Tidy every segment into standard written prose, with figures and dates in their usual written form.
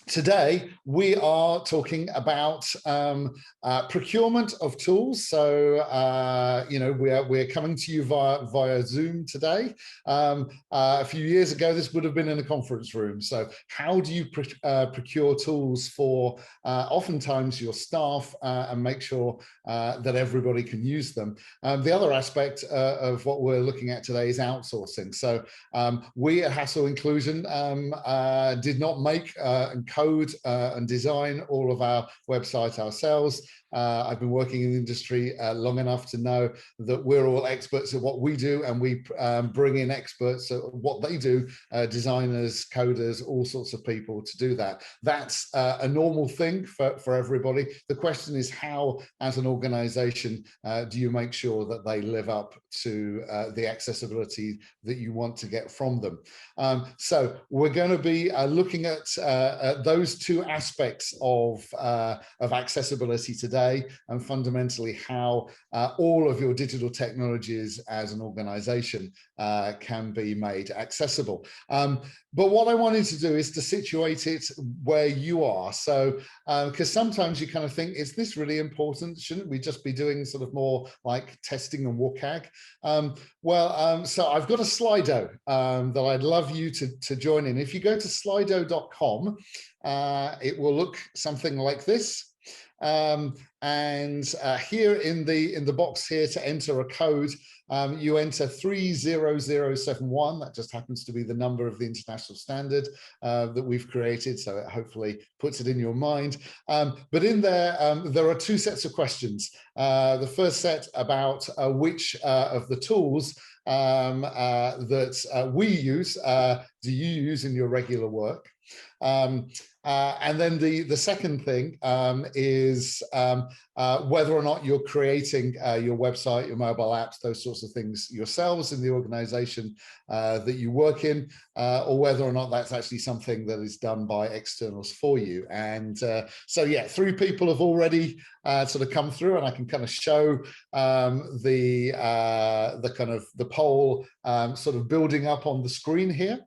Today, we are talking about procurement of tools. So, we're coming to you via Zoom today. A few years ago, this would have been in a conference room. So how do you procure tools for oftentimes your staff and make sure that everybody can use them? The other aspect of what we're looking at today is outsourcing. So we at Hassle Inclusion did not make and code and design all of our website ourselves. I've been working in the industry long enough to know that we're all experts at what we do, and we bring in experts at what they do, designers, coders, all sorts of people to do that. That's a normal thing for everybody. The question is, how, as an organization, do you make sure that they live up to the accessibility that you want to get from them? So we're going to be looking at those two aspects of accessibility today, and fundamentally how all of your digital technologies as an organization can be made accessible. But what I wanted to do is to situate it where you are. So, because sometimes you kind of think, is this really important? Shouldn't we just be doing sort of more like testing and WCAG? So I've got a Slido that I'd love you to join in. If you go to slido.com, it will look something like this. Here in the box here to enter a code, you enter 30071. That just happens to be the number of the international standard that we've created, so it hopefully puts it in your mind. But in there, there are two sets of questions. The first set about which of the tools that we use do you use in your regular work? And then the second thing is whether or not you're creating your website, your mobile apps, those sorts of things yourselves in the organization that you work in, or whether or not that's actually something that is done by externals for you. And so, yeah, 3 people have already sort of come through, and I can kind of show the poll sort of building up on the screen here.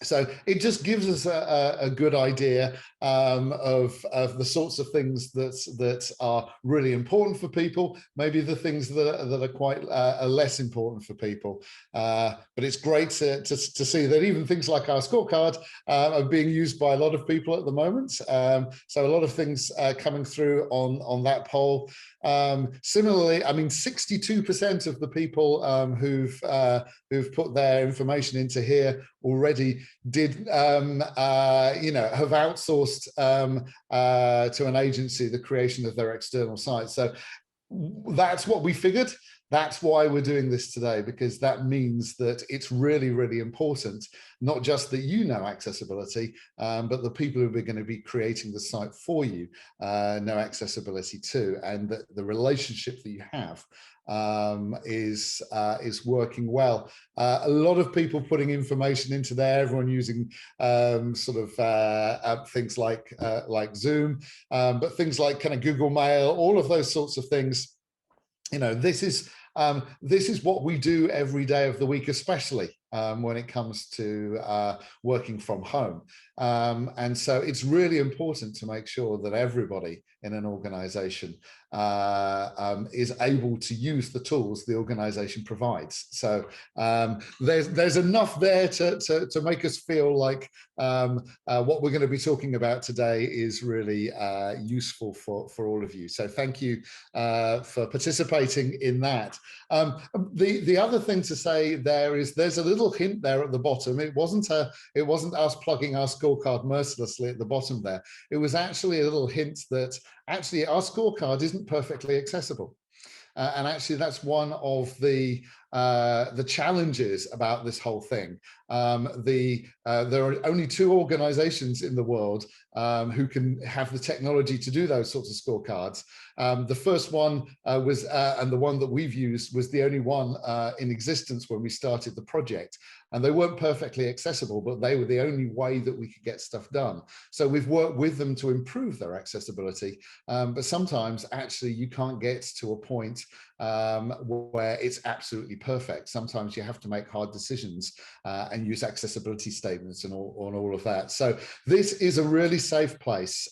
So it just gives us a good idea of the sorts of things that are really important for people, maybe the things that are quite less important for people. But it's great to see that even things like our scorecard are being used by a lot of people at the moment. So a lot of things coming through on that poll. Similarly, I mean, 62% of the people who've put their information into here already did have outsourced to an agency the creation of their external site. So that's what we figured. That's why we're doing this today, because that means that it's really, really important, not just that you know accessibility, but the people who are going to be creating the site for you know accessibility too, and that the relationship that you have is working well. A lot of people putting information into there, everyone using things like Zoom, but things like kind of Google Mail, all of those sorts of things. You know, this is what we do every day of the week, especially when it comes to working from home. And so it's really important to make sure that everybody in an organization is able to use the tools the organization provides. So there's enough there to make us feel like what we're going to be talking about today is really useful for all of you. So thank you for participating in that. The other thing to say there is there's a little hint there at the bottom. It wasn't us plugging our scorecard mercilessly at the bottom there. It was actually a little hint that actually our scorecard isn't perfectly accessible. And actually that's one of the challenges about this whole thing. There are only 2 organizations in the world who can have the technology to do those sorts of scorecards. The first one was, and the one that we've used, was the only one in existence when we started the project. And they weren't perfectly accessible, but they were the only way that we could get stuff done. So we've worked with them to improve their accessibility. But sometimes actually you can't get to a point where it's absolutely perfect. Sometimes you have to make hard decisions and use accessibility statements and all of that. So this is a really safe place.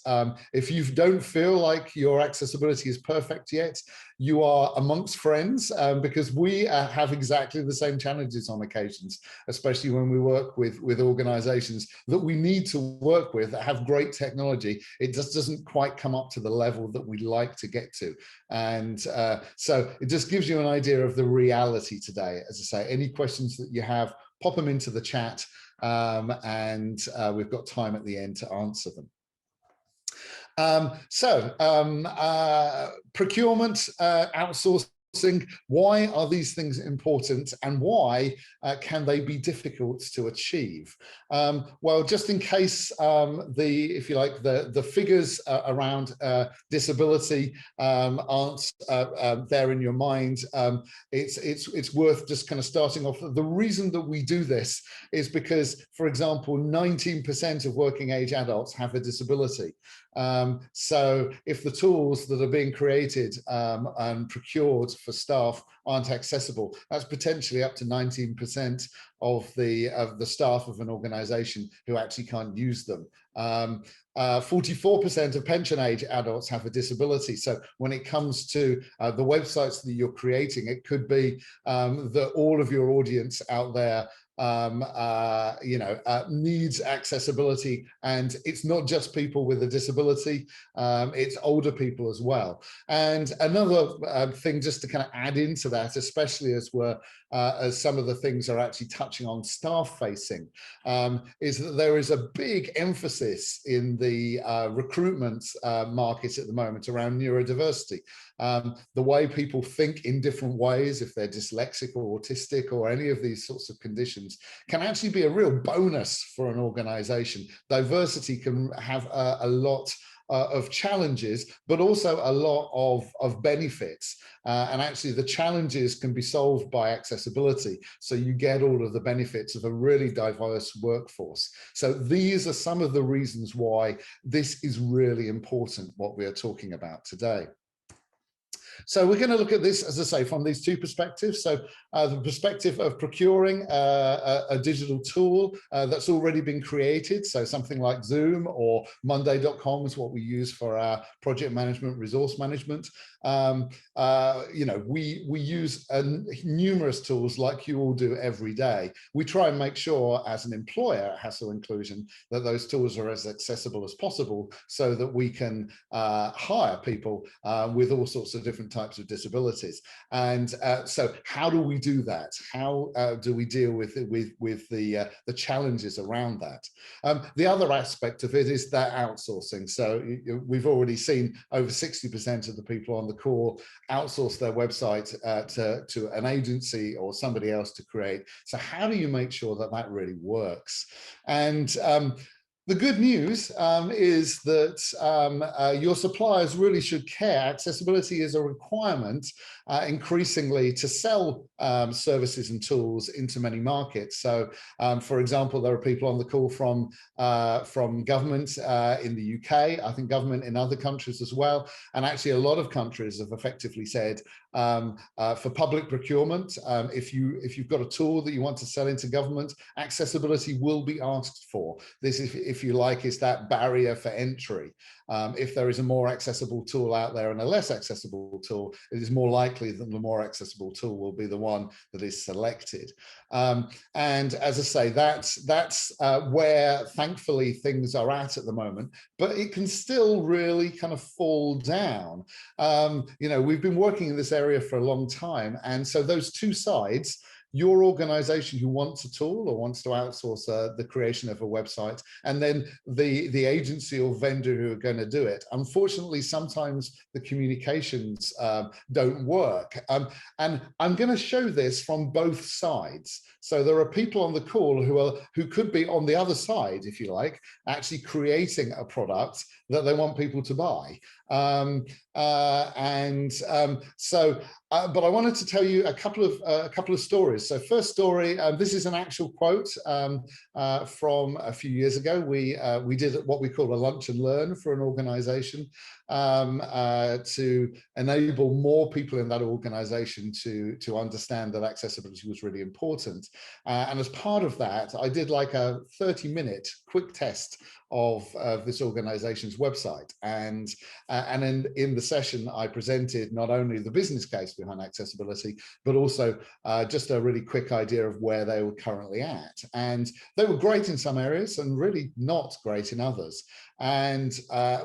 If you don't feel like your accessibility is perfect yet, you are amongst friends, because we have exactly the same challenges on occasions, especially when we work with organizations that we need to work with that have great technology. It just doesn't quite come up to the level that we'd like to get to. And so it just gives you an idea of the reality today. As I say, any questions that you have, pop them into the chat, and we've got time at the end to answer them. Procurement, outsourcing, why are these things important, and why can they be difficult to achieve? Well, just in case if you like, the figures around disability aren't there in your mind, it's worth just kind of starting off. The reason that we do this is because, for example, 19% of working age adults have a disability. So if the tools that are being created and procured for staff aren't accessible, that's potentially up to 19% of the staff of an organization who actually can't use them. 44% of pension age adults have a disability. So when it comes to the websites that you're creating, it could be that all of your audience out there needs accessibility, and it's not just people with a disability, it's older people as well. And another thing just to kind of add into that, especially as some of the things are actually touching on staff facing, is that there is a big emphasis in the recruitment market at the moment around neurodiversity. The way people think in different ways, if they're dyslexic or autistic or any of these sorts of conditions, can actually be a real bonus for an organization. Diversity can have a lot of challenges, but also a lot of benefits. And actually the challenges can be solved by accessibility. So you get all of the benefits of a really diverse workforce. So these are some of the reasons why this is really important, what we are talking about today. So we're going to look at this, as I say, from these two perspectives. So the perspective of procuring a digital tool that's already been created. So something like Zoom or Monday.com is what we use for our project management, resource management. We use numerous tools like you all do every day. We try and make sure as an employer at Hassel Inclusion that those tools are as accessible as possible so that we can hire people with all sorts of different types of disabilities. And so how do we do that? How do we deal with the challenges around that? The other aspect of it is that outsourcing. So we've already seen over 60% of the people on the call outsource their website to an agency or somebody else to create. So how do you make sure that that really works? And the good news is that your suppliers really should care. Accessibility is a requirement increasingly to sell services and tools into many markets. So, for example, there are people on the call from government in the UK, I think government in other countries as well. And actually a lot of countries have effectively said for public procurement, if you've got a tool that you want to sell into government, accessibility will be asked for. This, if you like, is that barrier for entry. If there is a more accessible tool out there and a less accessible tool, it is more likely that the more accessible tool will be the one that is selected. And as I say, that's where thankfully things are at the moment, but it can still really kind of fall down. We've been working in this area for a long time, and so those two sides, your organization who wants a tool or wants to outsource the creation of a website, and then the agency or vendor who are going to do it. Unfortunately, sometimes the communications don't work. And I'm going to show this from both sides. So there are people on the call who could be on the other side, if you like, actually creating a product that they want people to buy. So But I wanted to tell you a couple of stories. So first story, this is an actual quote from a few years ago. We did what we call a lunch and learn for an organization to enable more people in that organization to understand that accessibility was really important. And as part of that, I did like a 30-minute quick test of this organization's website. And in the session, I presented not only the business case behind accessibility, but also just a really quick idea of where they were currently at. And they were great in some areas and really not great in others. And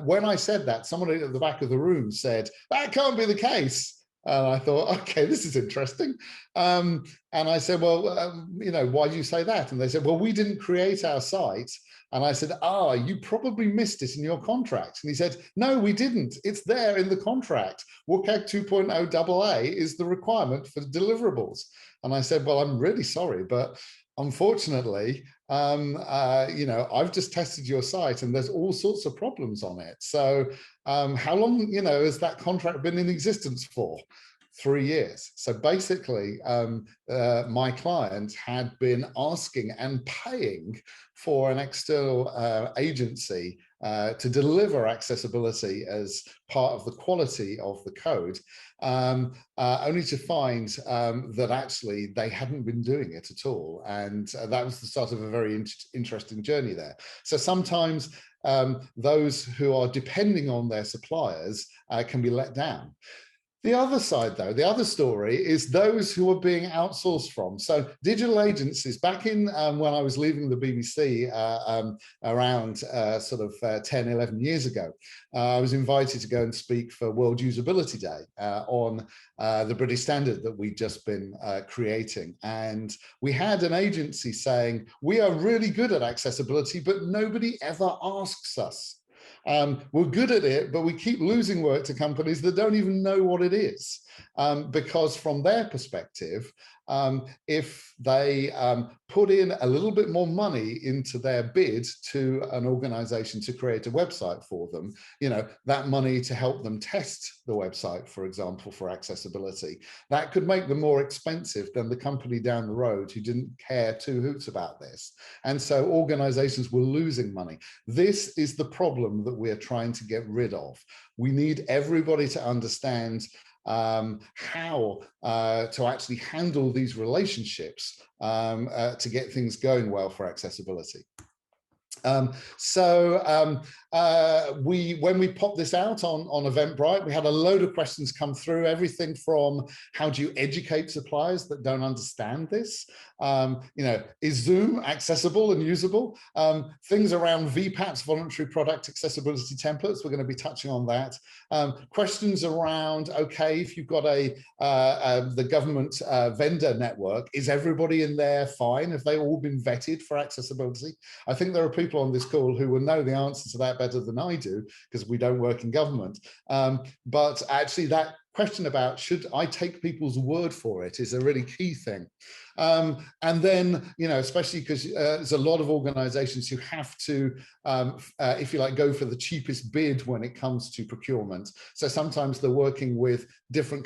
when I said that, someone at the back of the room said, "That can't be the case." And I thought, okay, this is interesting. And I said, well, why do you say that? And they said, well, we didn't create our site. And I said, you probably missed it in your contract. And he said, no, we didn't. It's there in the contract. WCAG 2.0 AA is the requirement for deliverables. And I said, well, I'm really sorry, but unfortunately, I've just tested your site and there's all sorts of problems on it. So how long, has that contract been in existence for? 3 years. So basically, my client had been asking and paying for an external agency to deliver accessibility as part of the quality of the code, only to find that actually they hadn't been doing it at all. And that was the start of a very interesting journey there. So sometimes those who are depending on their suppliers can be let down. The other side, though, the other story is those who are being outsourced from. So digital agencies, back in when I was leaving the BBC around sort of 10, 11 years ago, I was invited to go and speak for World Usability Day on the British standard that we'd just been creating. And we had an agency saying, we are really good at accessibility, but nobody ever asks us. We're good at it, but we keep losing work to companies that don't even know what it is. Because from their perspective, if they put in a little bit more money into their bid to an organization to create a website for them, that money to help them test the website, for example, for accessibility, that could make them more expensive than the company down the road who didn't care two hoots about this. And so organizations were losing money. This is the problem that we're trying to get rid of. We need everybody to understand how to actually handle these relationships to get things going well for accessibility. When we popped this out on Eventbrite, we had a load of questions come through, everything from how do you educate suppliers that don't understand this? Is Zoom accessible and usable? Things around VPATs, voluntary product accessibility templates, we're going to be touching on that. Questions around, okay, if you've got the government vendor network, is everybody in there fine? Have they all been vetted for accessibility? I think there are people on this call who will know the answer to that better than I do, because we don't work in government. But actually that question about should I take people's word for it is a really key thing. And then, especially because there's a lot of organizations who have to, if you like, go for the cheapest bid when it comes to procurement. So sometimes they're working with different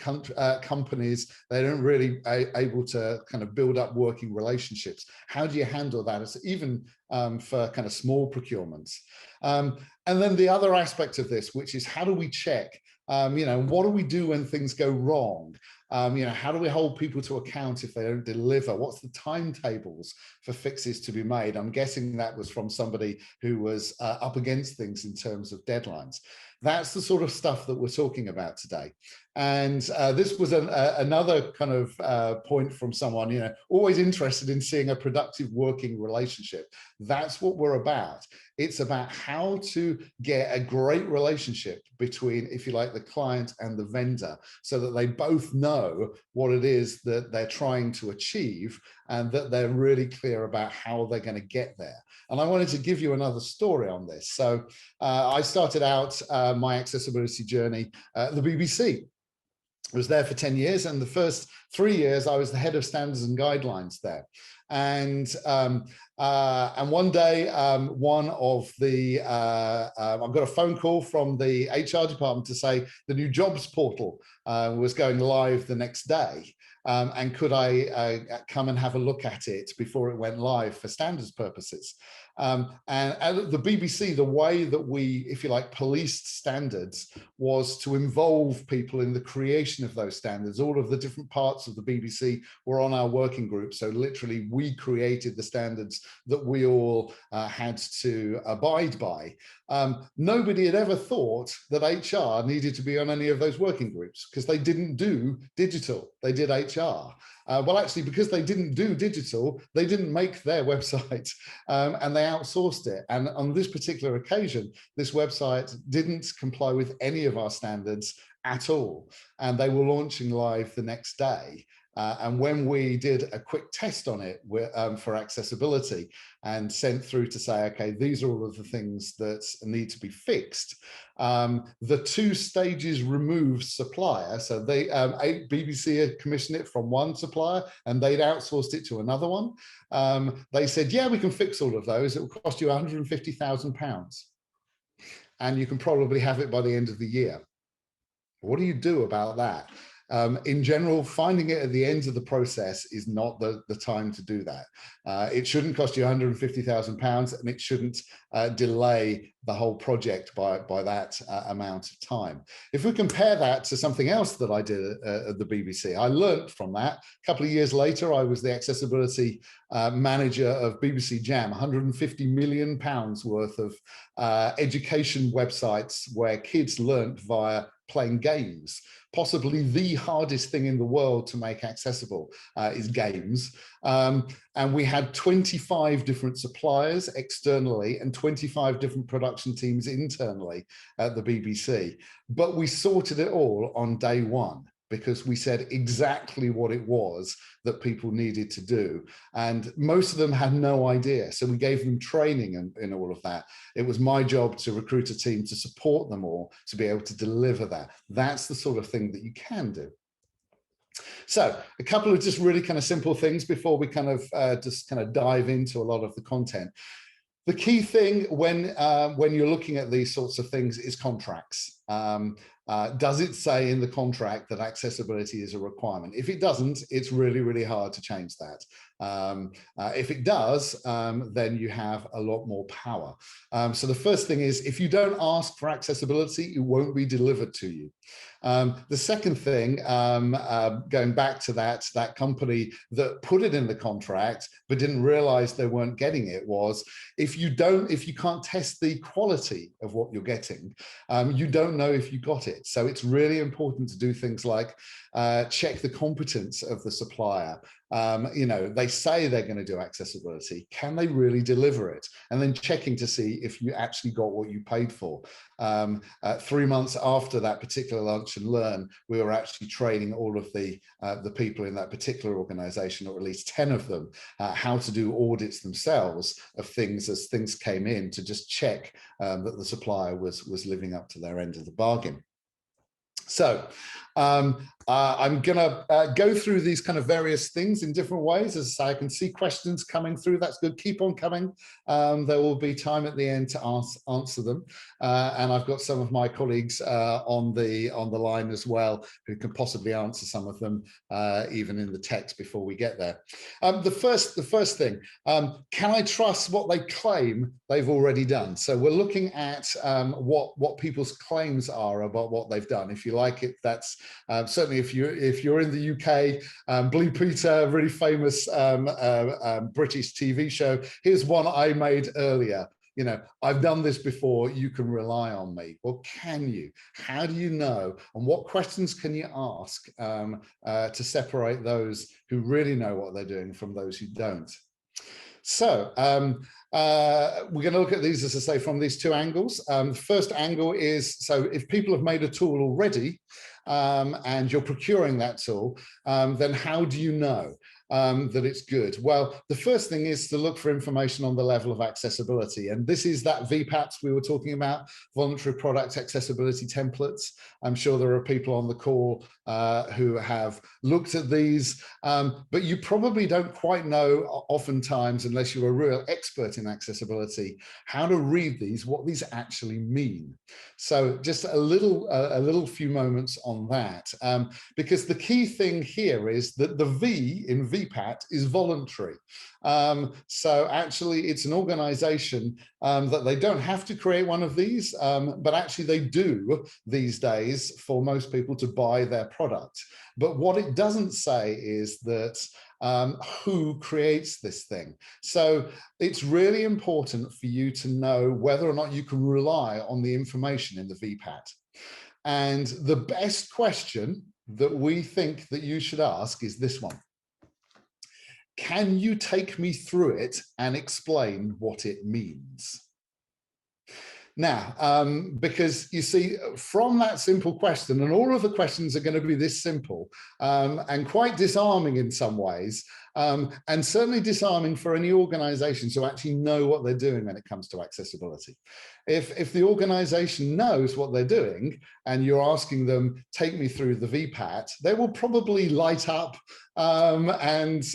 companies. They don't really able to kind of build up working relationships. How do you handle that? It's even for kind of small procurements. And then the other aspect of this, which is how do we check? What do we do when things go wrong? How do we hold people to account if they don't deliver? What's the timetables for fixes to be made? I'm guessing that was from somebody who was up against things in terms of deadlines. That's the sort of stuff that we're talking about today. And this was another kind of point from someone, always interested in seeing a productive working relationship. That's what we're about. It's about how to get a great relationship between, if you like, the client and the vendor, so that they both know what it is that they're trying to achieve and that they're really clear about how they're going to get there. And I wanted to give you another story on this. So I started out my accessibility journey at the BBC. I was there for 10 years, and the first 3 years I was the head of standards and guidelines there. And one day, one of the, I got a phone call from the HR department to say the new jobs portal was going live the next day. And could I come and have a look at it before it went live for standards purposes? And at the BBC, the way that we, if you like, policed standards was to involve people in the creation of those standards. All of the different parts of the BBC were on our working group. So literally we created the standards that we all had to abide by. Nobody had ever thought that HR needed to be on any of those working groups because they didn't do digital, they did HR. Well, actually, because they didn't do digital, they didn't make their website and they outsourced it. And on this particular occasion, this website didn't comply with any of our standards at all. And they were launching live the next day. And when we did a quick test on it for accessibility and sent through to say, okay, these are all of the things that need to be fixed, the 2 stages removed supplier, so they BBC had commissioned it from one supplier and they'd outsourced it to another one. They said, yeah, we can fix all of those. It will cost you £150,000 and you can probably have it by the end of the year. What do you do about that? In general, finding it at the end of the process is not the time to do that. It shouldn't cost you £150,000 and it shouldn't delay the whole project by that amount of time. If we compare that to something else that I did at the BBC, I learned from that. A couple of years later, I was the accessibility manager of BBC Jam, £150 million worth of education websites where kids learnt via playing games. Possibly the hardest thing in the world to make accessible is games. And we had 25 different suppliers externally and 25 different production teams internally at the BBC. But we sorted it all on day one, because we said exactly what it was that people needed to do. And most of them had no idea. So we gave them training in all of that. It was my job to recruit a team to support them all to be able to deliver that. That's the sort of thing that you can do. So a couple of just really kind of simple things before we kind of just kind of dive into a lot of the content. The key thing when you're looking at these sorts of things is contracts. Does it say in the contract that accessibility is a requirement? If it doesn't, it's really, really hard to change that. If it does, then you have a lot more power. So the first thing is, if you don't ask for accessibility, it won't be delivered to you. The second thing, going back to that company that put it in the contract but didn't realize they weren't getting it, was if you can't test the quality of what you're getting, you don't know if you got it. So it's really important to do things like check the competence of the supplier. You know, they say they're going to do accessibility. Can they really deliver it? And then checking to see if you actually got what you paid for. 3 months after that particular Lunch and Learn, we were actually training all of the people in that particular organization, or at least 10 of them, how to do audits themselves of things as things came in, to just check that the supplier was living up to their end of the bargain. So I'm going to go through these kind of various things in different ways. As I say, I can see questions coming through. That's good. Keep on coming. There will be time at the end to answer them. And I've got some of my colleagues on the line as well, who can possibly answer some of them even in the text before we get there. The first thing, can I trust what they claim they've already done? So we're looking at what people's claims are about what they've done. If you like it, that's certainly if you're in the UK, Blue Peter, really famous British TV show. Here's one I made earlier. You know, I've done this before, you can rely on me. Well, can you? How do you know? And what questions can you ask to separate those who really know what they're doing from those who don't? So we're going to look at these, as I say, from these two angles. The first angle is, so if people have made a tool already and you're procuring that tool, then how do you know? that it's good? Well, the first thing is to look for information on the level of accessibility. And this is that VPAT we were talking about, voluntary product accessibility templates. I'm sure there are people on the call who have looked at these, but you probably don't quite know oftentimes, unless you're a real expert in accessibility, how to read these, what these actually mean. So just a little few moments on that, because the key thing here is that the V in VPAT is voluntary. So actually it's an organization that they don't have to create one of these, but actually they do these days for most people to buy their product. But what it doesn't say is that who creates this thing. So it's really important for you to know whether or not you can rely on the information in the VPAT. And the best question that we think that you should ask is this one. Can you take me through it and explain what it means? Now, because you see, from that simple question, and all of the questions are going to be this simple and quite disarming in some ways, and certainly disarming for any organization to actually know what they're doing when it comes to accessibility. If the organization knows what they're doing and you're asking them, take me through the VPAT, they will probably light up and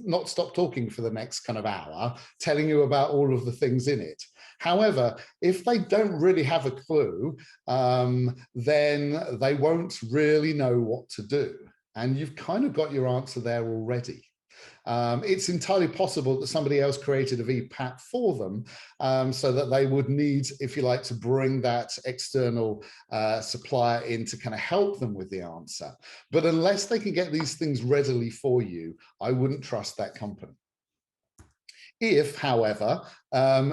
not stop talking for the next kind of hour, telling you about all of the things in it. However, if they don't really have a clue, then they won't really know what to do. And you've kind of got your answer there already. It's entirely possible that somebody else created a VPAT for them so that they would need, if you like, to bring that external supplier in to kind of help them with the answer. But unless they can get these things readily for you, I wouldn't trust that company. If, however,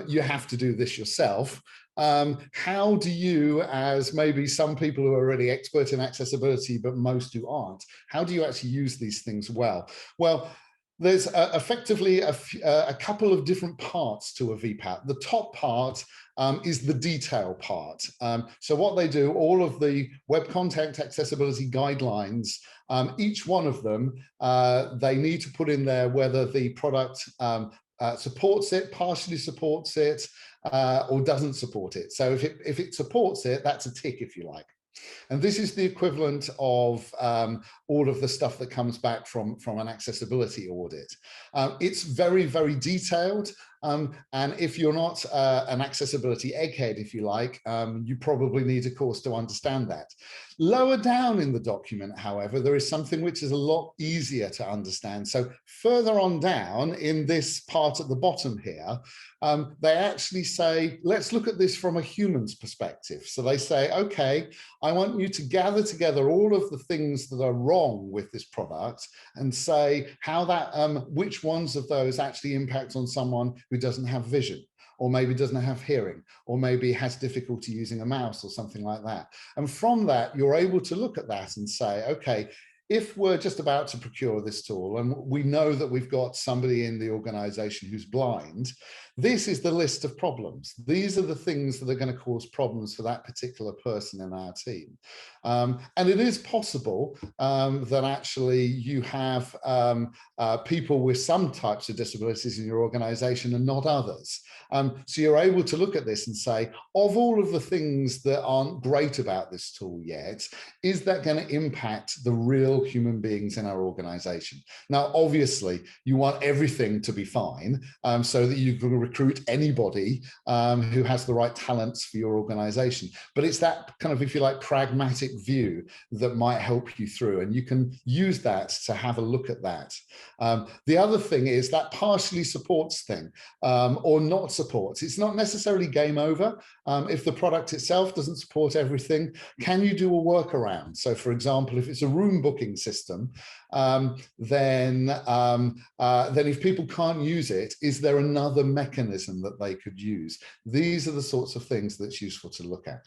you have to do this yourself, how do you, as maybe some people who are already expert in accessibility, but most who aren't, how do you actually use these things well? Well, there's effectively a couple of different parts to a VPAT. The top part is the detail part. So what they do, all of the web content accessibility guidelines, each one of them, they need to put in there whether the product supports it, partially supports it, or doesn't support it. So if it supports it, that's a tick, if you like. And this is the equivalent of all of the stuff that comes back from an accessibility audit. It's very, very detailed. And if you're not an accessibility egghead, if you like, you probably need a course to understand that. Lower down in the document, however, there is something which is a lot easier to understand. So further on down in this part at the bottom here, they actually say, let's look at this from a human's perspective. So they say, okay, I want you to gather together all of the things that are wrong with this product and say how that, which ones of those actually impact on someone who doesn't have vision, or maybe doesn't have hearing, or maybe has difficulty using a mouse or something like that. And from that, you're able to look at that and say, okay, if we're just about to procure this tool and we know that we've got somebody in the organization who's blind, this is the list of problems. These are the things that are going to cause problems for that particular person in our team. And it is possible that actually you have people with some types of disabilities in your organization and not others. So you're able to look at this and say, of all of the things that aren't great about this tool yet, is that going to impact the real human beings in our organization? Now, obviously, you want everything to be fine so that you can recruit anybody who has the right talents for your organization. But it's that kind of, if you like, pragmatic view that might help you through, and you can use that to have a look at that. The other thing is that partially supports thing or not supports. It's not necessarily game over. If the product itself doesn't support everything, can you do a workaround? So for example, if it's a room booking system, then if people can't use it, is there another mechanism that they could use? These are the sorts of things that's useful to look at.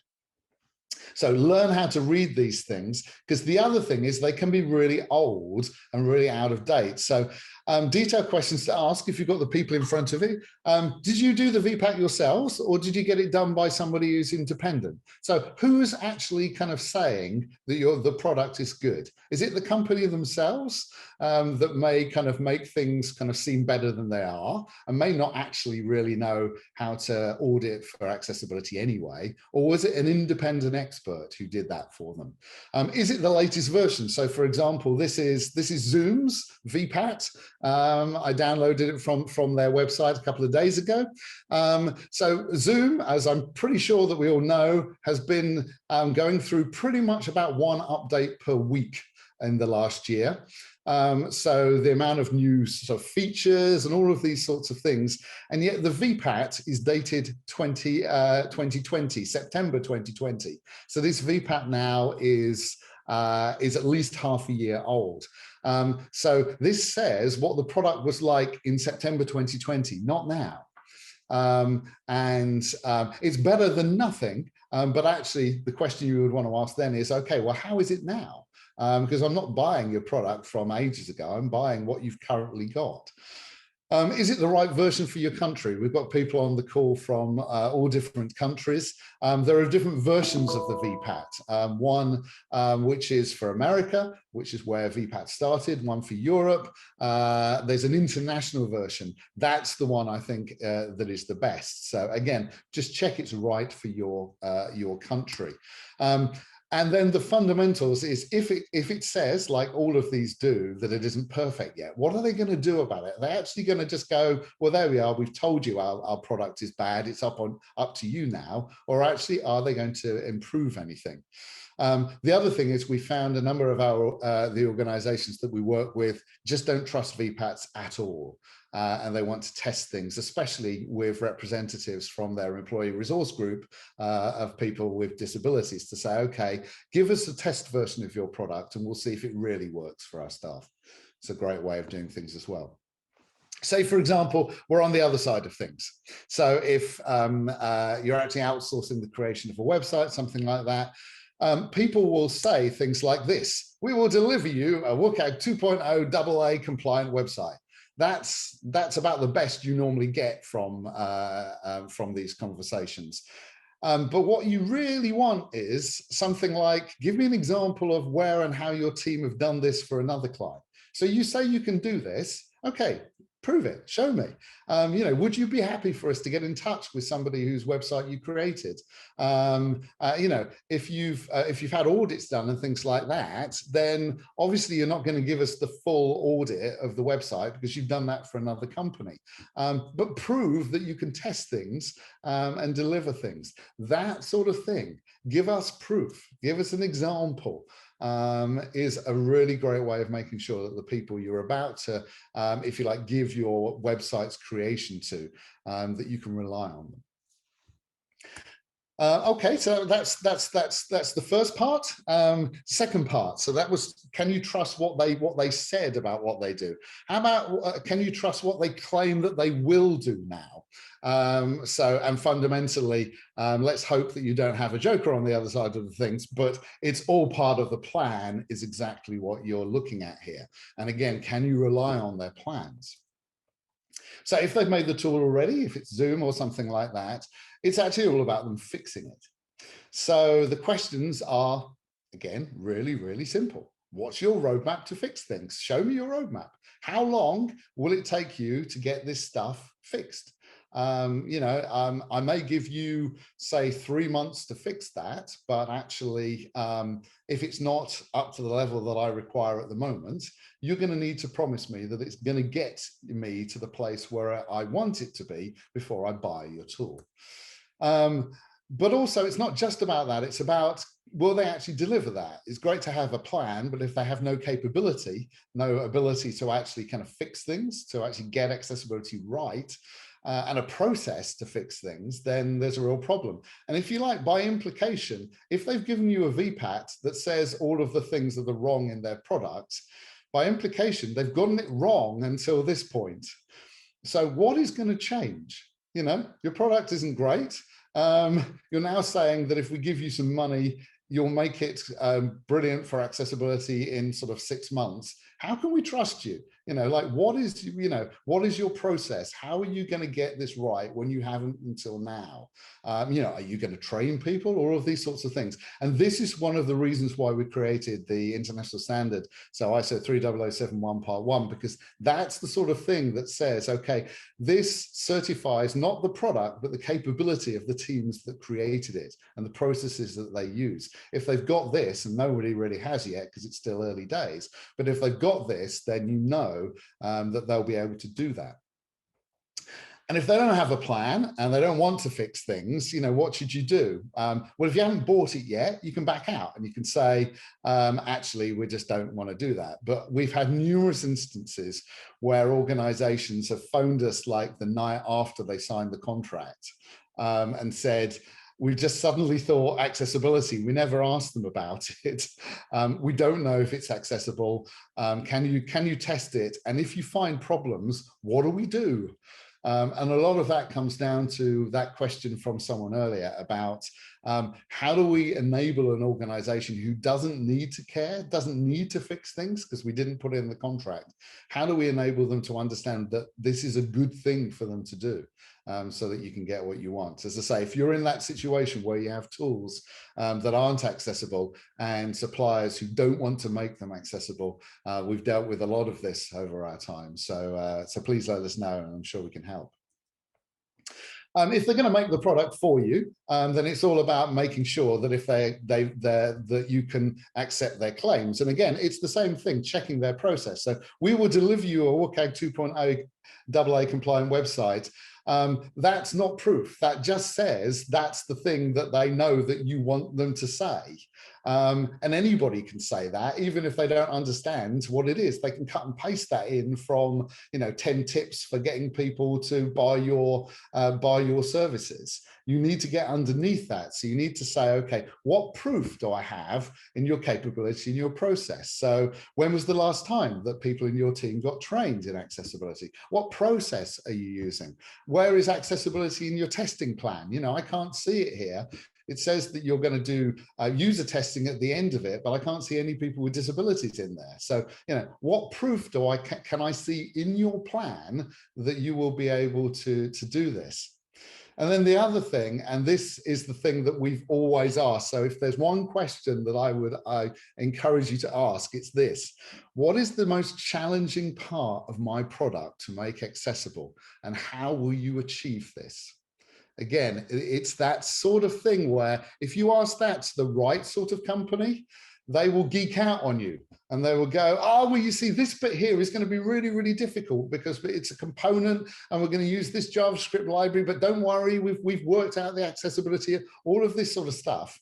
So learn how to read these things, because the other thing is they can be really old and really out of date. So Detailed questions to ask if you've got the people in front of you. Did you do the VPAT yourselves, or did you get it done by somebody who's independent? So who's actually kind of saying that the product is good? Is it the company themselves that may kind of make things kind of seem better than they are and may not actually really know how to audit for accessibility anyway? Or was it an independent expert who did that for them? Is it the latest version? So for example, this is Zoom's VPAT. I downloaded it from their website a couple of days ago. So Zoom, as I'm pretty sure that we all know, has been going through pretty much about one update per week in the last year. So the amount of new sort of features and all of these sorts of things, and yet the VPAT is dated 2020, September 2020. So this VPAT now is at least half a year old. So this says what the product was like in September 2020, not now. It's better than nothing, but actually the question you would want to ask then is, okay, well, how is it now? Because I'm not buying your product from ages ago, I'm buying what you've currently got. Is it the right version for your country? We've got people on the call from all different countries. There are different versions of the VPAT. One which is for America, which is where VPAT started, one for Europe. There's an international version. That's the one I think that is the best. So again, just check it's right for your country. And then the fundamentals is if it says, like all of these do, that it isn't perfect yet, what are they going to do about it? Are they actually going to just go, well, there we are, we've told you our product is bad, it's up to you now? Or actually, are they going to improve anything? The other thing is we found a number of the organizations that we work with just don't trust VPATs at all. And they want to test things, especially with representatives from their employee resource group of people with disabilities, to say, okay, give us a test version of your product and we'll see if it really works for our staff. It's a great way of doing things as well. Say, for example, we're on the other side of things. So if you're actually outsourcing the creation of a website, something like that, people will say things like this: we will deliver you a WCAG 2.0 AA compliant website. That's about the best you normally get from these conversations. But what you really want is something like, give me an example of where and how your team have done this for another client. So you say you can do this. Okay, prove it, show me. Would you be happy for us to get in touch with somebody whose website you created? If you've had audits done and things like that, then obviously you're not going to give us the full audit of the website because you've done that for another company. But prove that you can test things and deliver things. That sort of thing. Give us proof. Give us an example. Is a really great way of making sure that the people you're about to, if you like, give your website's creation to, that you can rely on them. Okay, so that's the first part. Second part, so that was, can you trust what they said about what they do? How about can you trust what they claim that they will do now? And fundamentally, let's hope that you don't have a joker on the other side of the things, but it's all part of the plan is exactly what you're looking at here. And again, can you rely on their plans? So if they've made the tool already, if it's Zoom or something like that, it's actually all about them fixing it. So the questions are, again, really, really simple. What's your roadmap to fix things? Show me your roadmap. How long will it take you to get this stuff fixed? I may give you, say, 3 months to fix that, but actually, if it's not up to the level that I require at the moment, you're going to need to promise me that it's going to get me to the place where I want it to be before I buy your tool. But also, it's not just about that. It's about, will they actually deliver that? It's great to have a plan, but if they have no capability, no ability to actually kind of fix things, to actually get accessibility right, and a process to fix things, then there's a real problem. And if you like, by implication, if they've given you a VPAT that says all of the things that are wrong in their product, by implication, they've gotten it wrong until this point. So what is going to change? Your product isn't great. You're now saying that if we give you some money, you'll make it brilliant for accessibility in sort of 6 months. How can we trust you? Like what is your process? How are you going to get this right when you haven't until now? Are you going to train people? All of these sorts of things. And this is one of the reasons why we created the international standard, so ISO 30071 Part 1, because that's the sort of thing that says, okay, this certifies not the product, but the capability of the teams that created it and the processes that they use. If they've got this, and nobody really has yet because it's still early days, but if they've got this, then you know that they'll be able to do that. And if they don't have a plan and they don't want to fix things, what should you do? Well, if you haven't bought it yet, you can back out and you can say, actually, we just don't want to do that. But we've had numerous instances where organizations have phoned us like the night after they signed the contract and said, we've just suddenly thought accessibility. We never asked them about it. We don't know if it's accessible. Can you test it? And if you find problems, what do we do? And a lot of that comes down to that question from someone earlier about how do we enable an organization who doesn't need to care, doesn't need to fix things because we didn't put it in the contract. How do we enable them to understand that this is a good thing for them to do so that you can get what you want? As I say, if you're in that situation where you have tools that aren't accessible and suppliers who don't want to make them accessible, we've dealt with a lot of this over our time. So please let us know and I'm sure we can help. If they're going to make the product for you, then it's all about making sure that if that you can accept their claims. And again, it's the same thing, checking their process. So we will deliver you a WCAG 2.0 AA compliant website. That's not proof. That just says that's the thing that they know that you want them to say. And anybody can say that, even if they don't understand what it is. They can cut and paste that in from 10 tips for getting people to buy your services. You need to get underneath that. So you need to say, okay, what proof do I have in your capability, in your process? So when was the last time that people in your team got trained in accessibility? What process are you using? Where is accessibility in your testing plan? I can't see it here. It says that you're going to do user testing at the end of it, but I can't see any people with disabilities in there. So, what proof can I see in your plan that you will be able to do this? And then the other thing, and this is the thing that we've always asked. So if there's one question that I encourage you to ask, it's this: what is the most challenging part of my product to make accessible? And how will you achieve this? Again, it's that sort of thing where if you ask that to the right sort of company, they will geek out on you and they will go, oh, well, you see, this bit here is going to be really, really difficult because it's a component and we're going to use this JavaScript library, but don't worry, we've worked out the accessibility, all of this sort of stuff.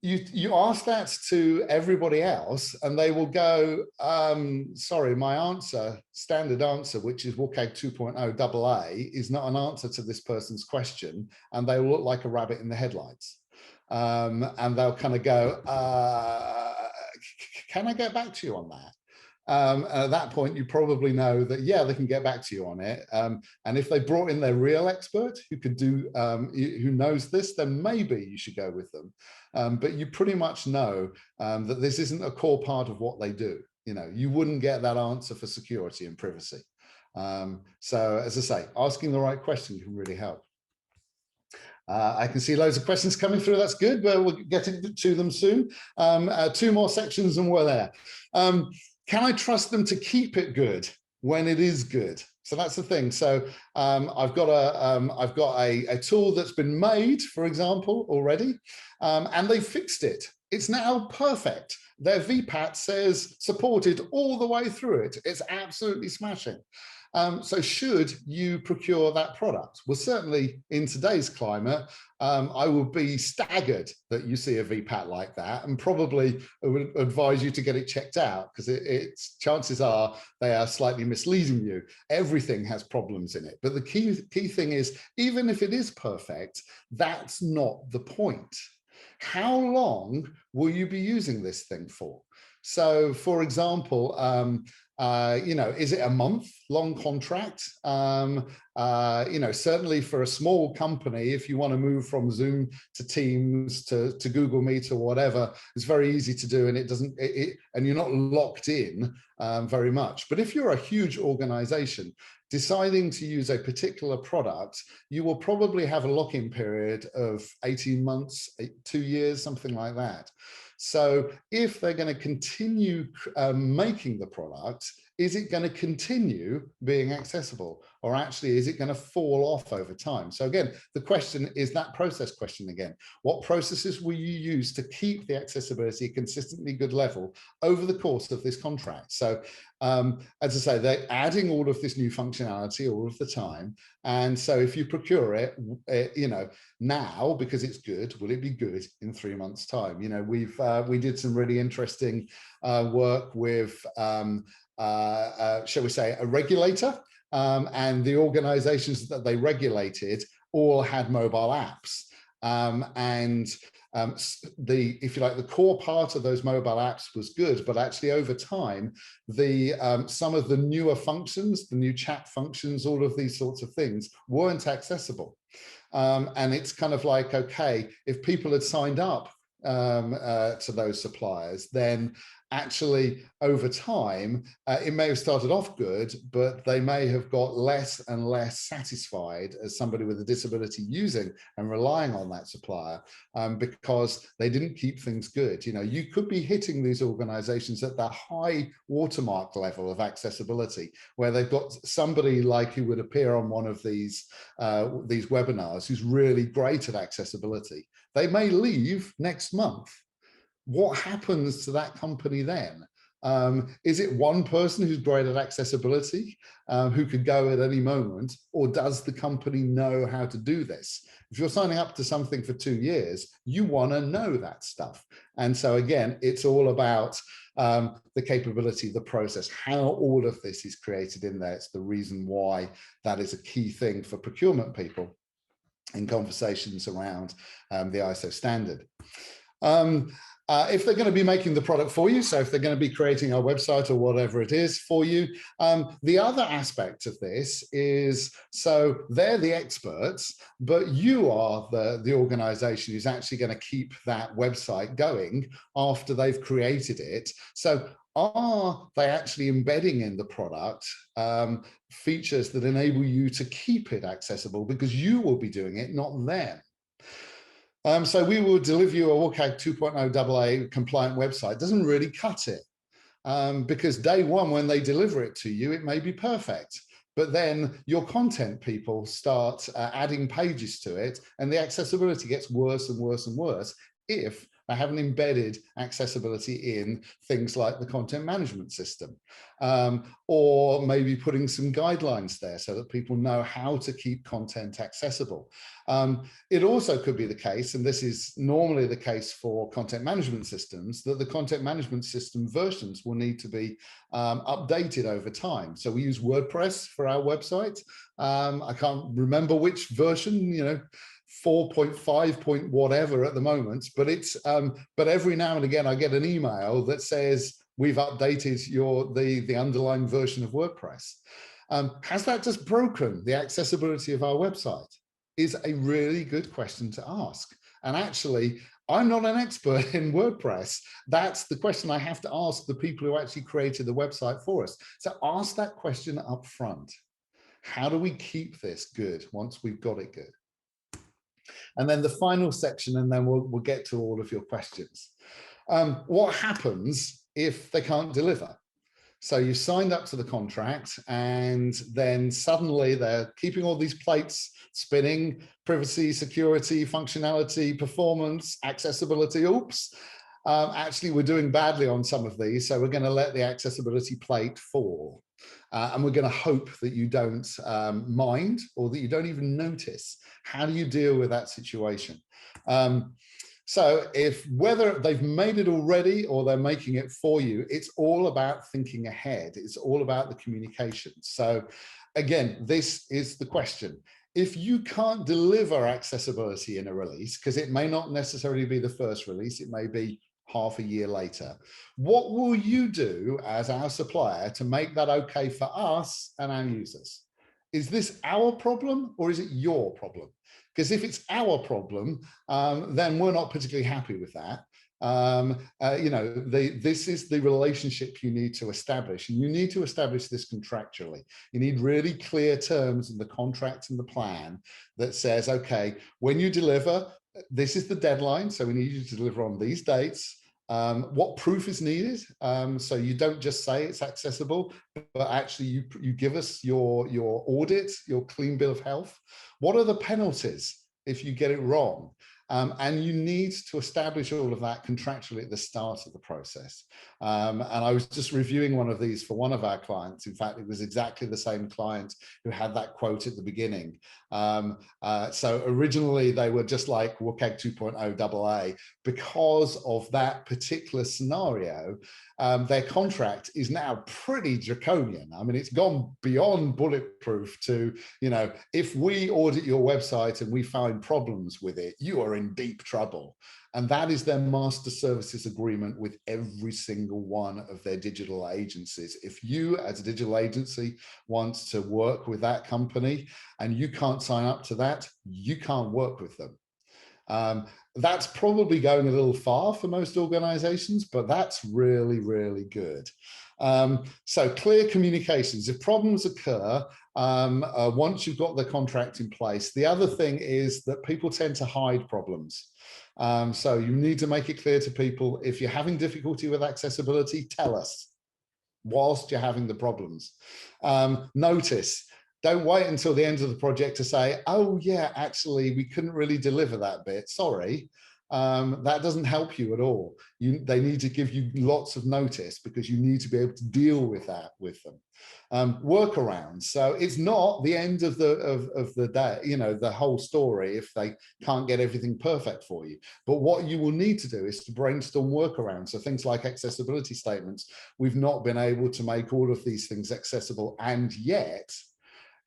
You ask that to everybody else and they will go, sorry, my standard answer, which is WCAG 2.0 AA, is not an answer to this person's question, and they will look like a rabbit in the headlights. And they'll kind of go, can I get back to you on that? And at that point, you probably know that, yeah, they can get back to you on it. And if they brought in their real expert who could do, who knows this, then maybe you should go with them. But you pretty much know that this isn't a core part of what they do. You wouldn't get that answer for security and privacy. So as I say, asking the right question can really help. I can see loads of questions coming through. That's good, but we'll get to them soon. 2 more sections and we're there. Can I trust them to keep it good when it is good? So that's the thing. So I've got a tool that's been made, for example, already, and they fixed it. It's now perfect. Their VPAT says supported all the way through it. It's absolutely smashing. So should you procure that product? Well, certainly in today's climate, I would be staggered that you see a VPAT like that, and probably I would advise you to get it checked out because chances are they are slightly misleading you. Everything has problems in it. But the key thing is, even if it is perfect, that's not the point. How long will you be using this thing for? So, for example, You know, is it a month-long contract? You know, certainly for a small company, if you want to move from Zoom to Teams to Google Meet or whatever, it's very easy to do, and it doesn't, and you're not locked in very much. But if you're a huge organization, deciding to use a particular product, you will probably have a lock-in period of 18 months, 2 years, something like that. So if they're going to continue making the product, is it going to continue being accessible, or actually is it going to fall off over time? So again, the question is that process question again. What processes will you use to keep the accessibility at a consistently good level over the course of this contract? So as I say, they're adding all of this new functionality all of the time. And so if you procure it, you know, now, because it's good, will it be good in 3 months' time? You know, we did some really interesting work with, shall we say, a regulator, and the organizations that they regulated all had mobile apps. If you like, the core part of those mobile apps was good, but actually over time, some of the newer functions, the new chat functions, all of these sorts of things weren't accessible. And it's kind of like, okay, if people had signed up to those suppliers, then actually over time, it may have started off good, but they may have got less and less satisfied as somebody with a disability using and relying on that supplier, because they didn't keep things good. You know, you could be hitting these organizations at the high watermark level of accessibility, where they've got somebody like who would appear on one of these webinars who's really great at accessibility. They may leave next month. What happens to that company then? Is it one person who's great at accessibility, who could go at any moment, or does the company know how to do this? If you're signing up to something for 2 years, you want to know that stuff. And so again, it's all about the capability, the process, how all of this is created in there. It's the reason why that is a key thing for procurement people in conversations around the ISO standard. If they're going to be making the product for you, so if they're going to be creating a website or whatever it is for you, the other aspect of this is, so they're the experts, but you are the organization who's actually going to keep that website going after they've created it. So are they actually embedding in the product features that enable you to keep it accessible, because you will be doing it, not them? So we will deliver you a WCAG 2.0 AA compliant website. It doesn't really cut it, because day one, when they deliver it to you, it may be perfect. But then your content people start adding pages to it, and the accessibility gets worse and worse and worse if they haven't embedded accessibility in things like the content management system, or maybe putting some guidelines there so that people know how to keep content accessible. It also could be the case, and this is normally the case for content management systems, that the content management system versions will need to be updated over time. So we use WordPress for our website. I can't remember which version, you know, 4.5 point whatever at the moment, but it's but every now and again I get an email that says we've updated the underlying version of WordPress. Has that just broken the accessibility of our website? Is a really good question to ask. And actually, I'm not an expert in WordPress. That's the question I have to ask the people who actually created the website for us. So ask that question up front. How do we keep this good once we've got it good? And then the final section, and then we'll get to all of your questions. What happens if they can't deliver? So you signed up to the contract, and then suddenly they're keeping all these plates spinning: privacy, security, functionality, performance, accessibility. Oops, actually we're doing badly on some of these, so we're going to let the accessibility plate fall. And we're going to hope that you don't mind, or that you don't even notice. How do you deal with that situation? So whether they've made it already or they're making it for you, it's all about thinking ahead. It's all about the communication. So again, this is the question. If you can't deliver accessibility in a release, because it may not necessarily be the first release, it may be half a year later. What will you do as our supplier to make that okay for us and our users? Is this our problem or is it your problem? Because if it's our problem, then we're not particularly happy with that. This is the relationship you need to establish, and you need to establish this contractually. You need really clear terms in the contract and the plan that says, okay, when you deliver, this is the deadline, so we need you to deliver on these dates. What proof is needed? So you don't just say it's accessible, but actually you give us your audit, your clean bill of health. What are the penalties if you get it wrong? And you need to establish all of that contractually at the start of the process. And I was just reviewing one of these for one of our clients. In fact, it was exactly the same client who had that quote at the beginning. So originally they were just like WCAG 2.0 AA. Because of that particular scenario, their contract is now pretty draconian. I mean, it's gone beyond bulletproof to, if we audit your website and we find problems with it, you are in deep trouble. And that is their master services agreement with every single one of their digital agencies. If you, as a digital agency, want to work with that company and you can't sign up to that, you can't work with them. That's probably going a little far for most organizations, but that's really, really good. So clear communications. If problems occur, once you've got the contract in place, the other thing is that people tend to hide problems. So you need to make it clear to people, if you're having difficulty with accessibility, tell us whilst you're having the problems. Notice. Don't wait until the end of the project to say, oh yeah, actually, we couldn't really deliver that bit, sorry. That doesn't help you at all. They need to give you lots of notice because you need to be able to deal with that with them. Workarounds. So it's not the end of the day, the whole story if they can't get everything perfect for you. But what you will need to do is to brainstorm workarounds. So things like accessibility statements. We've not been able to make all of these things accessible, and yet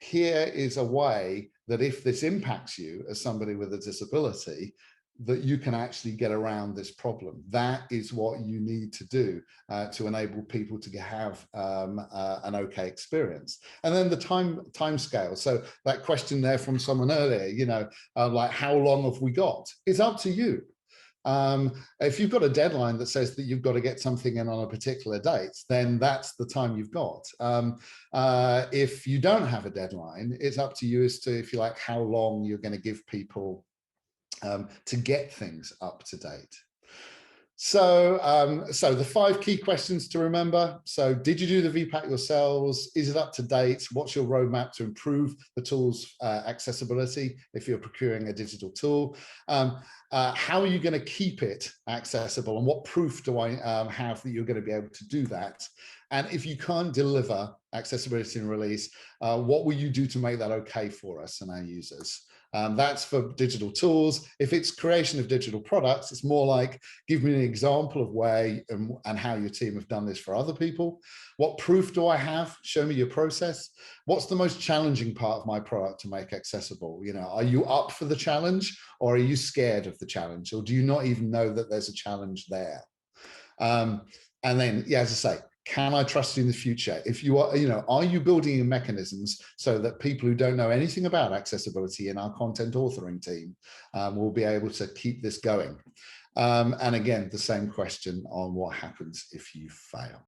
here is a way that if this impacts you as somebody with a disability, that you can actually get around this problem. That is what you need to do to enable people to have an okay experience. And then the time scale. So that question there from someone earlier, like how long have we got? It's up to you. If you've got a deadline that says that you've got to get something in on a particular date, then that's the time you've got. If you don't have a deadline, it's up to you as to, if you like, how long you're going to give people to get things up to date. So the 5 key questions to remember. So did you do the VPAC yourselves? Is it up to date? What's your roadmap to improve the tool's accessibility if you're procuring a digital tool? How are you going to keep it accessible? And what proof do I have that you're going to be able to do that? And if you can't deliver accessibility and release, what will you do to make that okay for us and our users? That's for digital tools. If it's creation of digital products, it's more like, give me an example of where and how your team have done this for other people. What proof do I have? Show me your process. What's the most challenging part of my product to make accessible? Are you up for the challenge, or are you scared of the challenge? Or do you not even know that there's a challenge there? And then, yeah, as I say, can I trust you in the future? If you are you building in mechanisms so that people who don't know anything about accessibility in our content authoring team will be able to keep this going? And again, the same question on what happens if you fail.